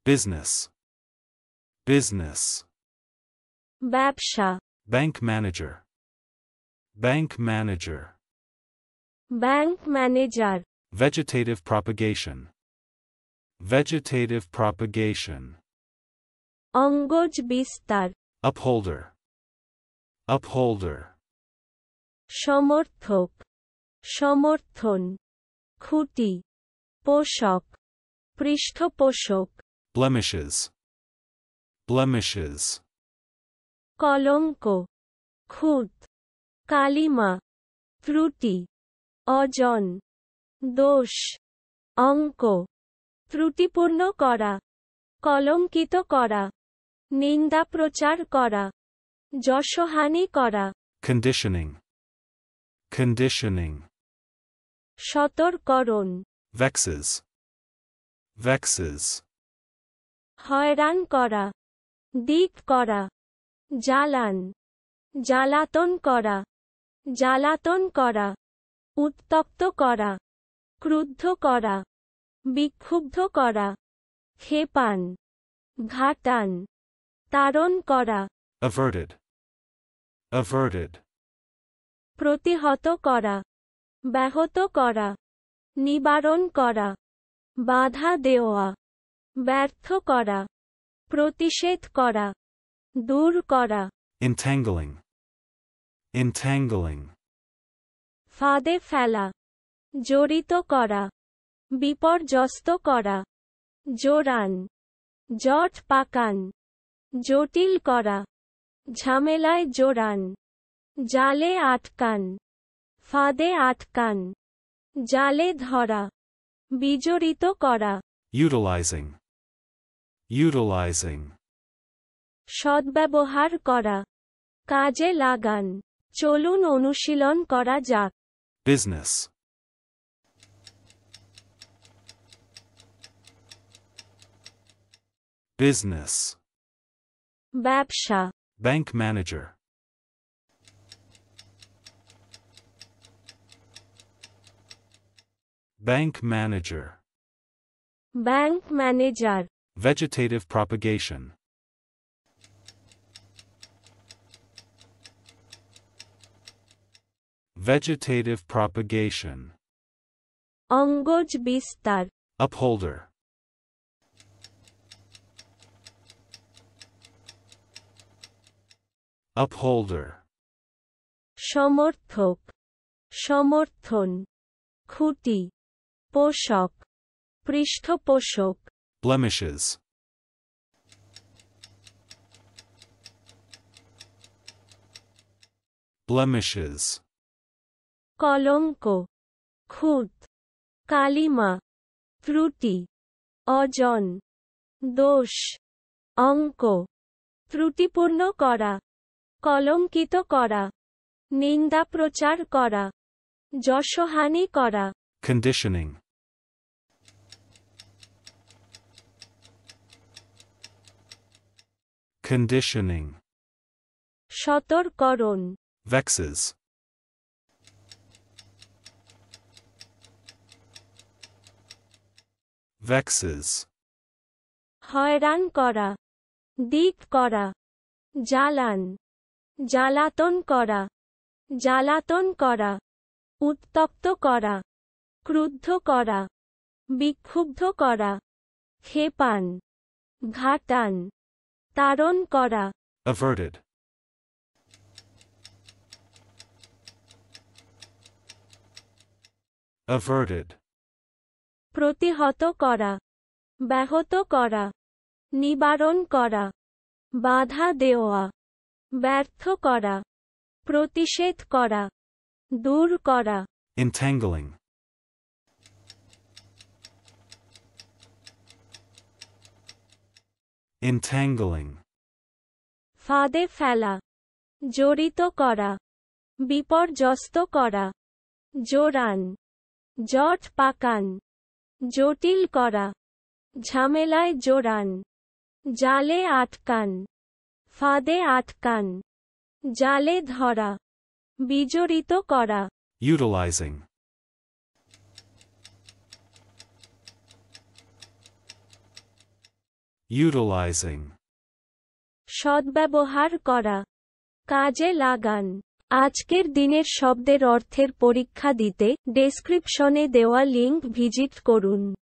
business, business. ব্যবসা, Bank manager, bank manager. Bank manager, Vegetative propagation, vegetative propagation. অঙ্গজ বিস্তার, Upholder, upholder. সমর্থক, সমর্থন, খুঁটি, পোষক, পৃষ্ঠপোষক, Blemishes, blemishes. কলঙ্ক, খুঁত, কালিমা, ত্রুটি, অজন, দোষ, অঙ্ক, ত্রুটিপূর্ণ করা, কলঙ্কিত করা, নিন্দা প্রচার করা, যশহানি করা, Conditioning, conditioning. সতর্করণ, Vexes, vexes. হয়রান করা, দিক করা, জ্বালান, জ্বালাতন করা, জ্বালাতন করা, উত্তপ্ত করা, ক্রুদ্ধ করা, বিক্ষুব্ধ করা, ক্ষেপান, ঘাটান, তাড়ন করা, Averted, averted. প্রতিহত করা, ব্যাহত করা, নিবারণ করা, বাধা দেওয়া, ব্যর্থ করা, প্রতিষেধ করা, দূর করা, Entangling, entangling. ফাঁদে ফেলা, জড়িত করা, বিপর্যস্ত করা, জোরান, জট পাকান, জটিল করা, ঝামেলায় জোরান, জালে আটকান, ফাঁদে আটকান, জালে ধরা, বিজড়িত করা, Utilizing, utilizing. সদ্ব্যবহার করা, কাজে লাগান, চলুন অনুশীলন করা যাক। Business, business. ব্যবসা, Bank manager, bank manager. Bank manager, Vegetative propagation, vegetative propagation. অঙ্গজ বিস্তার, Upholder, upholder. সমর্থক, সমর্থন, খুঁটি, পোষক, পৃষ্ঠপোষক, Blemishes, blemishes. কলঙ্ক, খুঁত, কালিমা, ত্রুটি, অজন, দোষ, অঙ্ক, ত্রুটিপূর্ণ করা, কলঙ্কিত করা, নিন্দা প্রচার করা, যশহানি করা, Conditioning, conditioning. সতর্করণ, Vexes, vexes. হয়রান করা, দিক করা, জ্বালান, জ্বালাতন করা, জ্বালাতন করা, উত্তপ্ত করা, ক্রুদ্ধ করা, বিক্ষুব্ধ করা, ক্ষেপান, ঘাটান, তাড়ন করা, Averted, averted. প্রতিহত করা, ব্যাহত করা, নিবারণ করা, বাধা দেওয়া, ব্যর্থ করা, প্রতিষেধ করা, দূর করা, Entangling, entangling. ফাঁদে ফেলা, জড়িত করা, বিপর্যস্ত করা, জোরান, জট পাকান, জটিল করা, ঝামেলায় জোরান, জালে আটকান, ফাঁদে আটকান, জালে ধরা, বিজড়িত করা, Utilizing, utilizing, সদ্ব্যবহার করা, কাজে লাগান। আজকের দিনের শব্দের অর্থের পরীক্ষা দিতে ডেসক্রিপশনে দেওয়া লিংক ভিজিট করুন।